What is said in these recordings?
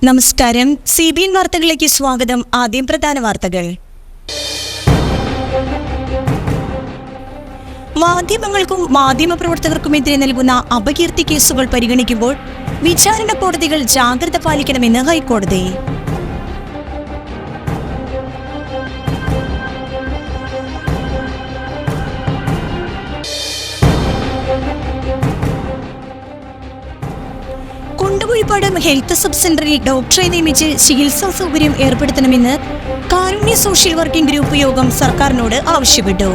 നമസ്കാരം. CBN വാർത്തകളിലേക്ക് സ്വാഗതം. ആദ്യം പ്രധാന വാർത്തകൾ. മാധ്യമങ്ങൾക്കും മാധ്യമപ്രവർത്തകർക്കുമെതിരെ നൽകുന്ന അപകീർത്തി കേസുകൾ പരിഗണിക്കുമ്പോൾ വിചാരണ കോടതികൾ ജാഗ്രത പാലിക്കണമെന്ന് ഹൈക്കോടതി. കുണ്ടുകുഴിപ്പാട് ഹെൽത്ത് സബ് സെന്ററിൽ ഡോക്ടറെ നിയമിച്ച് ചികിത്സാ സൗകര്യം ഏർപ്പെടുത്തണമെന്ന് കാരുണ്യ സോഷ്യൽ വർക്കിംഗ് ഗ്രൂപ്പ് യോഗം സർക്കാരിനോട് ആവശ്യപ്പെട്ടു.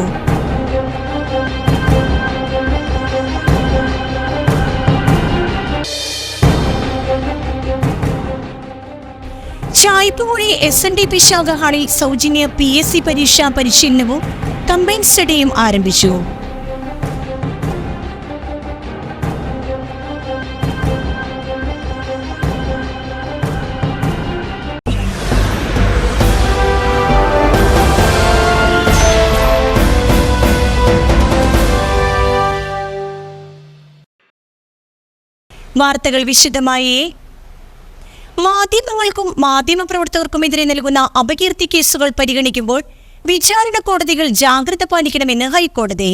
ചായപ്പുമൂഴി SNDP ശാഖ ഹാളിൽ സൗജന്യ PSC പരീക്ഷാ പരിശീലനവും കമ്പൈൻ സ്റ്റഡിയും ആരംഭിച്ചു. വാർത്തകൾ വിശദമായി. മാധ്യമങ്ങൾക്കും മാധ്യമപ്രവർത്തകർക്കുമെതിരെ നൽകുന്ന അപകീർത്തി കേസുകൾ പരിഗണിക്കുമ്പോൾ വിചാരണ കോടതികൾ ജാഗ്രത പാലിക്കണമെന്ന് ഹൈക്കോടതി.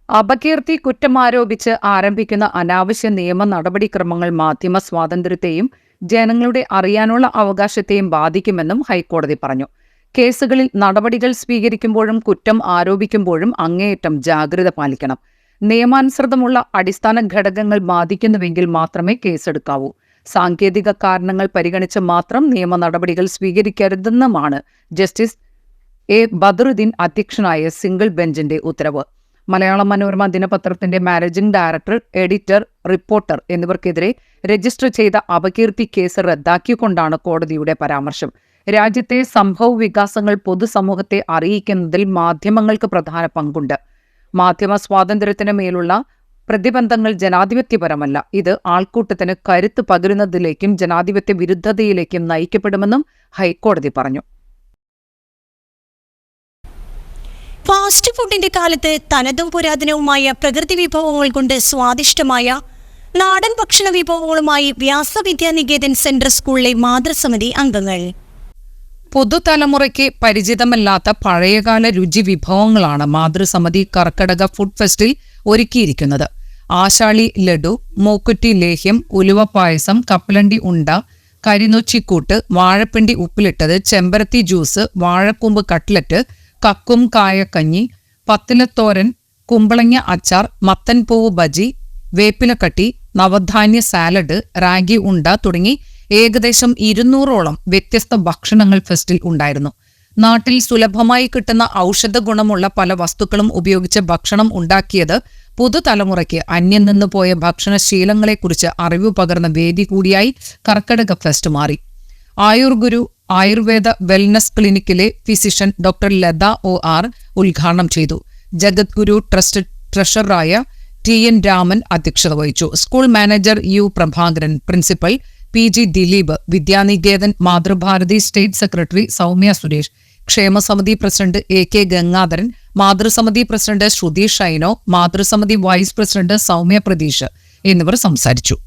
അപകീർത്തി കുറ്റം ആരോപിച്ച് ആരംഭിക്കുന്ന അനാവശ്യ നിയമ നടപടിക്രമങ്ങൾ മാധ്യമ സ്വാതന്ത്ര്യത്തെയും ജനങ്ങളുടെ അറിയാനുള്ള അവകാശത്തെയും ബാധിക്കുമെന്നും ഹൈക്കോടതി പറഞ്ഞു. കേസുകളിൽ നടപടികൾ സ്വീകരിക്കുമ്പോഴും കുറ്റം ആരോപിക്കുമ്പോഴും അങ്ങേയറ്റം ജാഗ്രത പാലിക്കണം. നിയമാനുസൃതമുള്ള അടിസ്ഥാന ഘടകങ്ങൾ ബാധിക്കുന്നുവെങ്കിൽ മാത്രമേ കേസെടുക്കാവൂ. സാങ്കേതിക കാരണങ്ങൾ പരിഗണിച്ച് മാത്രം നിയമ നടപടികൾ സ്വീകരിക്കരുതെന്നുമാണ് ജസ്റ്റിസ് A. ബദറുദ്ദീൻ അധ്യക്ഷനായ സിംഗിൾ ബെഞ്ചിന്റെ ഉത്തരവ്. മലയാള മനോരമ ദിനപത്രത്തിന്റെ മാനേജിംഗ് ഡയറക്ടർ, എഡിറ്റർ, റിപ്പോർട്ടർ എന്നിവർക്കെതിരെ രജിസ്റ്റർ ചെയ്ത അപകീർത്തി കേസ് റദ്ദാക്കിക്കൊണ്ടാണ് കോടതിയുടെ പരാമർശം. രാജ്യത്തെ സംഭവ വികാസങ്ങൾ പൊതുസമൂഹത്തെ അറിയിക്കുന്നതിൽ മാധ്യമങ്ങൾക്ക് പ്രധാന പങ്കുണ്ട്. മാധ്യമ സ്വാതന്ത്ര്യത്തിന് മേലുള്ള പ്രതിബന്ധങ്ങൾ ജനാധിപത്യപരമല്ല. ഇത് ആൾക്കൂട്ടത്തിന് കരുത്ത് പകരുന്നതിലേക്കും ജനാധിപത്യ വിരുദ്ധതയിലേക്കും നയിക്കപ്പെടുമെന്നും ഹൈക്കോടതി പറഞ്ഞു. ഫാസ്റ്റ് ഫുഡിന്റെ കാലത്ത് തനതും പുരാതനവുമായ പ്രകൃതി വിഭവങ്ങൾ കൊണ്ട് സ്വാദിഷ്ടമായ നാടൻ ഭക്ഷണ വിഭവങ്ങളുമായി വ്യാസവിദ്യാനികേതൻ സെൻട്രൽ സ്കൂളിലെ മാതൃസമിതി അംഗങ്ങൾ. പുതുതലമുറയ്ക്ക് പരിചിതമല്ലാത്ത പഴയകാല രുചി വിഭവങ്ങളാണ് മാതൃസമിതി കർക്കടക ഫുഡ് ഫെസ്റ്റിൽ ഒരുക്കിയിരിക്കുന്നത്. ആശാളി ലഡു, മൂക്കുറ്റി ലേഹ്യം, ഉലുവ പായസം, കപ്പലണ്ടി ഉണ്ട, കരിനൊച്ചിക്കൂട്ട്, വാഴപ്പിണ്ടി ഉപ്പിലിട്ടത്, ചെമ്പരത്തി ജ്യൂസ്, വാഴക്കൂമ്പ് കട്ട്ലറ്റ്, കക്കും കായക്കഞ്ഞി, പത്തിലത്തോരൻ, കുമ്പളങ്ങ അച്ചാർ, മത്തൻപൂവ് ബജി, വേപ്പിലക്കട്ടി, നവധാന്യ സാലഡ്, റാഗി ഉണ്ട തുടങ്ങി ഏകദേശം 200ഓളം വ്യത്യസ്ത ഭക്ഷണങ്ങൾ ഫെസ്റ്റിൽ ഉണ്ടായിരുന്നു. നാട്ടിൽ സുലഭമായി കിട്ടുന്ന ഔഷധ ഗുണമുള്ള പല വസ്തുക്കളും ഉപയോഗിച്ച് ഭക്ഷണം ഉണ്ടാക്കിയത് പുതുതലമുറയ്ക്ക് അന്യം നിന്നു പോയ ഭക്ഷണശീലങ്ങളെക്കുറിച്ച് അറിവ് പകർന്ന വേദി കൂടിയായി കർക്കടക ഫെസ്റ്റ് മാറി. ആയുർഗുരു ആയുർവേദ വെൽനസ് ക്ലിനിക്കിലെ ഫിസിഷ്യൻ ഡോക്ടർ ലത OR ഉദ്ഘാടനം ചെയ്തു. ജഗദ്ഗുരു ട്രസ്റ്റ് ട്രഷററായ TN രാമൻ അധ്യക്ഷത വഹിച്ചു. School manager U Prabhakaran, principal PG Dileep, Vidyaniketan Mathrubharati state secretary Soumya Suresh, ക്ഷേമസമിതി പ്രസിഡന്റ് AK ഗംഗാധരൻ, മാതൃസമിതി പ്രസിഡന്റ് ശ്രുതി ഷൈനോ, മാതൃസമിതി വൈസ് പ്രസിഡന്റ് സൗമ്യ പ്രതീഷ് എന്നിവർ സംസാരിച്ചു.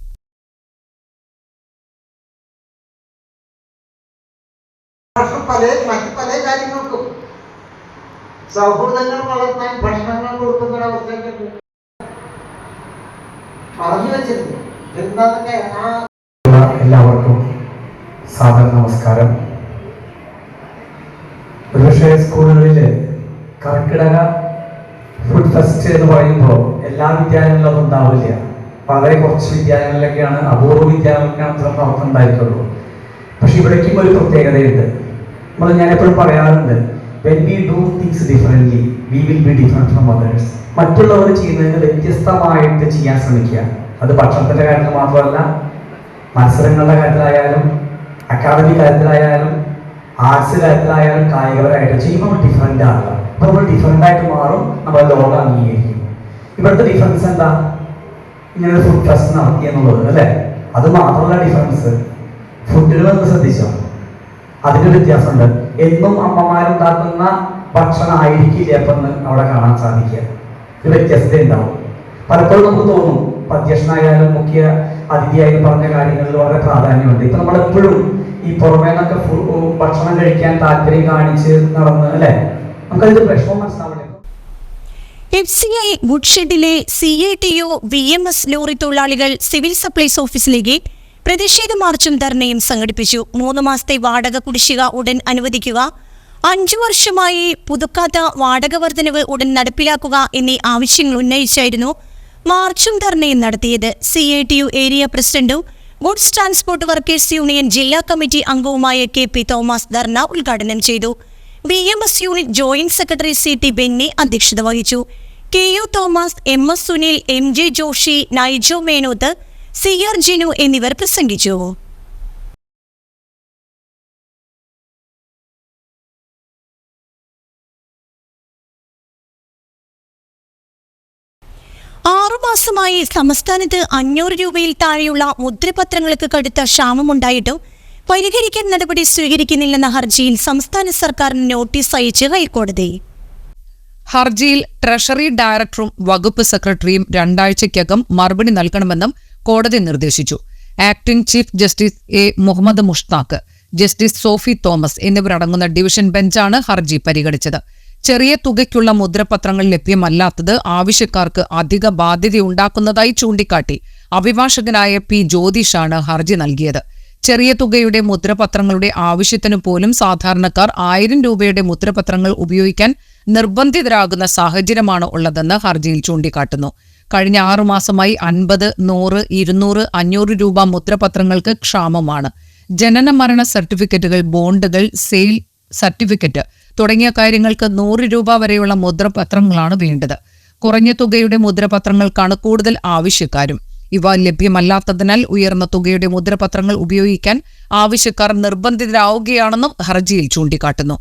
പല കാര്യങ്ങൾക്കും സൗഹൃദങ്ങൾ വളർത്താൻ ഭക്ഷണങ്ങൾ കൊടുക്കുന്നൊരവസ്ഥയൊക്കെ പറഞ്ഞു വെച്ചിരുന്നു. എന്താന്നൊക്കെ എല്ലാവർക്കും സാദര നമസ്കാരം. ഒരുപക്ഷെ സ്കൂളുകളിൽ കർക്കിടക ഫുഡ് ഫെസ്റ്റ് എന്ന് പറയുമ്പോൾ എല്ലാ വിദ്യാലയങ്ങളിലും ഉണ്ടാവില്ല. വളരെ കുറച്ച് വിദ്യാലയങ്ങളിലൊക്കെയാണ്, അപൂർവ വിദ്യാലയങ്ങൾക്കാണ് ഇത്ര പ്രവർത്തനം ഉണ്ടായിട്ടുള്ളൂ. പക്ഷെ ഇവിടേക്കും ഒരു പ്രത്യേകതയുണ്ട്. ഞാൻ എപ്പോഴും പറയാറുണ്ട്, when we do things differently we will be different from others. മറ്റുള്ളവർ ചെയ്യുന്നതിന് വ്യത്യസ്തമായിട്ട് ചെയ്യാൻ ശ്രമിക്കുക. അത് ഭക്ഷണത്തിന്റെ കാര്യത്തിൽ മാത്രമല്ല, മത്സരങ്ങളുടെ കാര്യത്തിലായാലും അക്കാദമിക് കാര്യത്തിലായാലും ആർട്സ് കാര്യത്തിലായാലും കായികപരമായിട്ട് ചെയ്യുമ്പോൾ ഡിഫറെൻ്റ് ആകുക. അപ്പോൾ നമ്മൾ ഡിഫറെൻ്റ് ആയിട്ട് മാറും, നമ്മൾ ലോകം അംഗീകരിക്കും. ഇവിടുത്തെ ഡിഫറൻസ് എന്താ? ഇങ്ങനെ ഒരു ഫുഡ് ഫെസ്റ്റ് നടത്തി എന്നുള്ളത് അല്ലേ? അത് മാത്രമല്ല ഡിഫറൻസ്, ഫുഡിൽ വന്ന് ശ്രദ്ധിച്ചോ, അതിന് വ്യത്യാസമുണ്ട്. എന്നും അമ്മമാരുണ്ടാക്കുന്ന ഭക്ഷണം ആയിരിക്കില്ല അപ്പം അവിടെ കാണാൻ സാധിക്കുക. ഒരു വ്യത്യസ്തത ഉണ്ടാവും. പലപ്പോഴും നമുക്ക് തോന്നും, അധ്യക്ഷനായാലും മുഖ്യ അതിഥിയായി പറഞ്ഞ കാര്യങ്ങളിൽ വളരെ പ്രാധാന്യമുണ്ട്. ഇപ്പൊ നമ്മളെപ്പോഴും ഈ പുറമേ നിന്നൊക്കെ ഭക്ഷണം കഴിക്കാൻ താല്പര്യം കാണിച്ച് നടന്ന് അല്ലെ, നമുക്കതിന്റെ പ്രശ്നം മനസ്സിലാവില്ല. FCI വുഡ്ഷെഡിലെ CATU VMS ലോറി തൊഴിലാളികൾ സിവിൽ സപ്ലൈസ് ഓഫീസിലേക്ക് പ്രതിഷേധ മാർച്ചും ധർണയും സംഘടിപ്പിച്ചു. 3 മാസത്തെ വാടക കുടിശ്ശിക ഉടൻ അനുവദിക്കുക, 5 വർഷമായി പുതുക്കാത്ത വാടക വർധനവ് ഉടൻ നടപ്പിലാക്കുക എന്നീ ആവശ്യങ്ങൾ ഉന്നയിച്ചായിരുന്നു മാർച്ചും ധർണയും നടത്തിയത്. CATU ഏരിയ പ്രസിഡന്റും ഗുഡ്സ് ട്രാൻസ്പോർട്ട് വർക്കേഴ്സ് യൂണിയൻ ജില്ലാ കമ്മിറ്റി അംഗവുമായ KP തോമസ് ധർണ ഉദ്ഘാടനം ചെയ്തു. VMS unit joint secretary CT Benny അധ്യക്ഷത വഹിച്ചു. KU Thomas, MS Sunil, MJ Joshi, Naijo Menoth, CR Jinu എന്നിവർ പ്രസംഗിച്ചു. മാസമായി സംസ്ഥാനത്ത് 500 രൂപയിൽ താഴെയുള്ള മുദ്രപത്രങ്ങൾക്ക് കടുത്ത ക്ഷാമമുണ്ടായിട്ടും പരിഹരിക്കാൻ നടപടി സ്വീകരിക്കുന്നില്ലെന്ന ഹർജിയിൽ സംസ്ഥാന സർക്കാരിന് നോട്ടീസ് അയച്ച് ഹൈക്കോടതി. ഹർജിയിൽ ട്രഷറി ഡയറക്ടറും വകുപ്പ് സെക്രട്ടറിയും 2 ആഴ്ചയ്ക്കകം മറുപടി നൽകണമെന്നും കോടതി നിർദ്ദേശിച്ചു. Acting chief justice A. Muhammad Mushtaq, justice Sophy Thomas എന്നിവരടങ്ങുന്ന ഡിവിഷൻ ബെഞ്ചാണ് ഹർജി പരിഗണിച്ചത്. ചെറിയ തുകയ്ക്കുള്ള മുദ്രപത്രങ്ങൾ ലഭ്യമല്ലാത്തത് ആവശ്യക്കാർക്ക് അധിക ബാധ്യതയുണ്ടാക്കുന്നതായി ചൂണ്ടിക്കാട്ടി അഭിഭാഷകനായ P. ജ്യോതിഷാണ് ഹർജി നൽകിയത്. ചെറിയ തുകയുടെ മുദ്രപത്രങ്ങളുടെ ആവശ്യത്തിനു പോലും സാധാരണക്കാർ 1000 രൂപയുടെ മുദ്രപത്രങ്ങൾ ഉപയോഗിക്കാൻ നിർബന്ധിതരാകുന്ന സാഹചര്യമാണ് ഉള്ളതെന്ന് ഹർജിയിൽ ചൂണ്ടിക്കാട്ടുന്നു. കഴിഞ്ഞ 6 മാസമായി 50, 100, 200, 500 രൂപ മുദ്രപത്രങ്ങൾക്ക് ക്ഷാമമാണ്. ജനന മരണ സർട്ടിഫിക്കറ്റുകൾ, ബോണ്ടുകൾ, സെയിൽ സർട്ടിഫിക്കറ്റ് തുടങ്ങിയ കാര്യങ്ങൾക്ക് 100 രൂപ വരെയുള്ള മുദ്രപത്രങ്ങളാണ് വേണ്ടത്. കുറഞ്ഞ തുകയുടെ മുദ്രപത്രങ്ങൾക്കാണ് കൂടുതൽ ആവശ്യക്കാരും. ഇവ ലഭ്യമല്ലാത്തതിനാൽ ഉയർന്ന തുകയുടെ മുദ്രപത്രങ്ങൾ ഉപയോഗിക്കാൻ ആവശ്യക്കാർ നിർബന്ധിതരാവുകയാണെന്നും ഹർജിയിൽ ചൂണ്ടിക്കാട്ടുന്നു.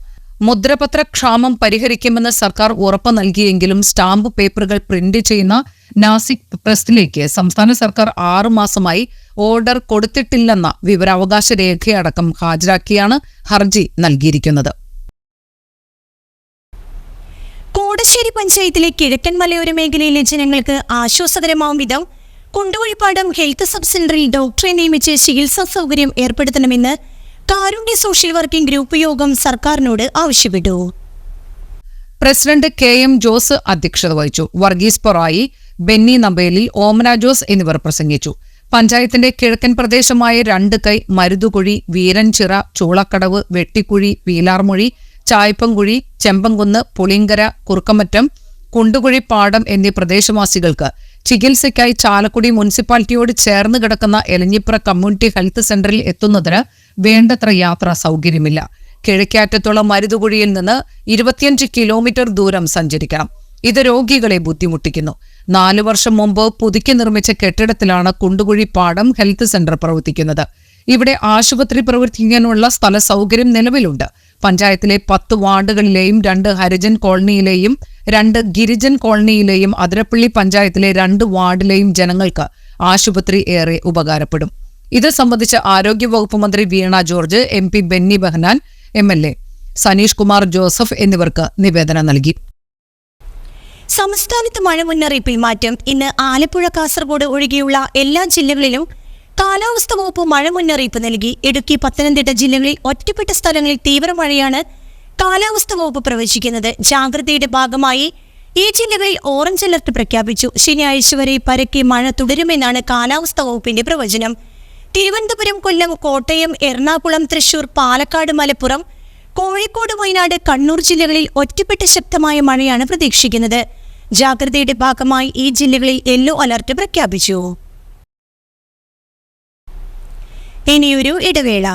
മുദ്രപത്ര ക്ഷാമം പരിഹരിക്കുമെന്ന് സർക്കാർ ഉറപ്പ് നൽകിയെങ്കിലും സ്റ്റാമ്പ് പേപ്പറുകൾ പ്രിന്റ് ചെയ്യുന്ന നാസിക് പ്രസിലേക്ക് സംസ്ഥാന സർക്കാർ 6 മാസമായി ഓർഡർ കൊടുത്തിട്ടില്ലെന്ന വിവരാവകാശ രേഖയടക്കം ഹാജരാക്കിയാണ് ഹർജി നൽകിയിരിക്കുന്നത്. കോടശ്ശേരി പഞ്ചായത്തിലെ കിഴക്കൻ മലയോര മേഖലയിലെ ജനങ്ങൾക്ക് ആശ്വാസകരമാവും വിധം കുണ്ടുകുഴിപ്പാടം ഹെൽത്ത് സബ് സെന്ററിൽ ഡോക്ടറെ നിയമിച്ച് ചികിത്സാ സൗകര്യം ഏർപ്പെടുത്തണമെന്ന് കാരുണ്യ സോഷ്യൽ വർക്കിംഗ് ഗ്രൂപ്പ് യോഗം സർക്കാരിനോട് ആവശ്യപ്പെട്ടു. പ്രസിഡന്റ് KM ജോസ് അധ്യക്ഷത വഹിച്ചു. വർഗീസ് പൊറായി, ബെന്നി നമ്പേലി, ഓമന ജോസ് എന്നിവർ പ്രസംഗിച്ചു. പഞ്ചായത്തിന്റെ കിഴക്കൻ പ്രദേശമായ 2 കൈ, മരുതുകുഴി, വീരൻചിറ, ചൂളക്കടവ്, വെട്ടിക്കുഴി, വീലാർമൊഴി, ചായപ്പൻകുഴി, ചെമ്പൻകുന്ന്, പുളിങ്കര, കുറുക്കമറ്റം, കുണ്ടുകുഴിപ്പാടം എന്നീ പ്രദേശവാസികൾക്ക് ചികിത്സയ്ക്കായി ചാലക്കുടി മുനിസിപ്പാലിറ്റിയോട് ചേർന്ന് കിടക്കുന്ന എലഞ്ഞിപ്ര കമ്മ്യൂണിറ്റി ഹെൽത്ത് സെന്ററിൽ എത്തുന്നതിന് വേണ്ടത്ര യാത്രാ സൗകര്യമില്ല. കിഴക്കേറ്റത്തുള്ള മരുതുകുഴിയിൽ നിന്ന് 25 കിലോമീറ്റർ ദൂരം സഞ്ചരിക്കണം. ഇത് രോഗികളെ ബുദ്ധിമുട്ടിക്കുന്നു. 4 വർഷം മുമ്പ് പുതുക്കി നിർമ്മിച്ച കെട്ടിടത്തിലാണ് കുണ്ടുകുഴിപ്പാടം ഹെൽത്ത് സെന്റർ പ്രവർത്തിക്കുന്നത്. ഇവിടെ ആശുപത്രി പ്രവർത്തിക്കാനുള്ള സ്ഥല സൗകര്യം നിലവിലുണ്ട്. പഞ്ചായത്തിലെ 10 വാർഡുകളിലെയും 2 ഹരിജൻ കോളനിയിലെയും 2 ഗിരിജൻ കോളനിയിലെയും അതിരപ്പള്ളി പഞ്ചായത്തിലെ 2 വാർഡിലെയും ജനങ്ങൾക്ക് ആശുപത്രി ഏറെ ഉപകാരപ്പെടും. ഇത് സംബന്ധിച്ച് ആരോഗ്യവകുപ്പ് മന്ത്രി Veena George, MP Benny Behanan, MLA Saneesh Kumar Joseph എന്നിവർക്ക് നിവേദനം നൽകി. സംസ്ഥാനത്ത് മഴ മുന്നറിയിപ്പിൽ മാറ്റം. ഇന്ന് ആലപ്പുഴ, കാസർഗോഡ് ഒഴികെയുള്ള എല്ലാ ജില്ലകളിലും കാലാവസ്ഥാ വകുപ്പ് മഴ മുന്നറിയിപ്പ് നൽകി. ഇടുക്കി, പത്തനംതിട്ട ജില്ലകളിൽ ഒറ്റപ്പെട്ട സ്ഥലങ്ങളിൽ തീവ്ര മഴയാണ് കാലാവസ്ഥാ വകുപ്പ് പ്രവചിക്കുന്നത്. ജാഗ്രതയുടെ ഭാഗമായി ഈ ജില്ലകളിൽ ഓറഞ്ച് അലർട്ട് പ്രഖ്യാപിച്ചു. ശനിയാഴ്ച വരെ പരക്കെ മഴ തുടരുമെന്നാണ് കാലാവസ്ഥാ വകുപ്പിന്റെ പ്രവചനം. തിരുവനന്തപുരം, കൊല്ലം, കോട്ടയം, എറണാകുളം, തൃശൂർ, പാലക്കാട്, മലപ്പുറം, കോഴിക്കോട്, വയനാട്, കണ്ണൂർ ജില്ലകളിൽ ഒറ്റപ്പെട്ട ശക്തമായ മഴയാണ് പ്രതീക്ഷിക്കുന്നത്. ജാഗ്രതയുടെ ഭാഗമായി ഈ ജില്ലകളിൽ യെല്ലോ അലർട്ട് പ്രഖ്യാപിച്ചു. ഇനിയൊരു ഇടവേള.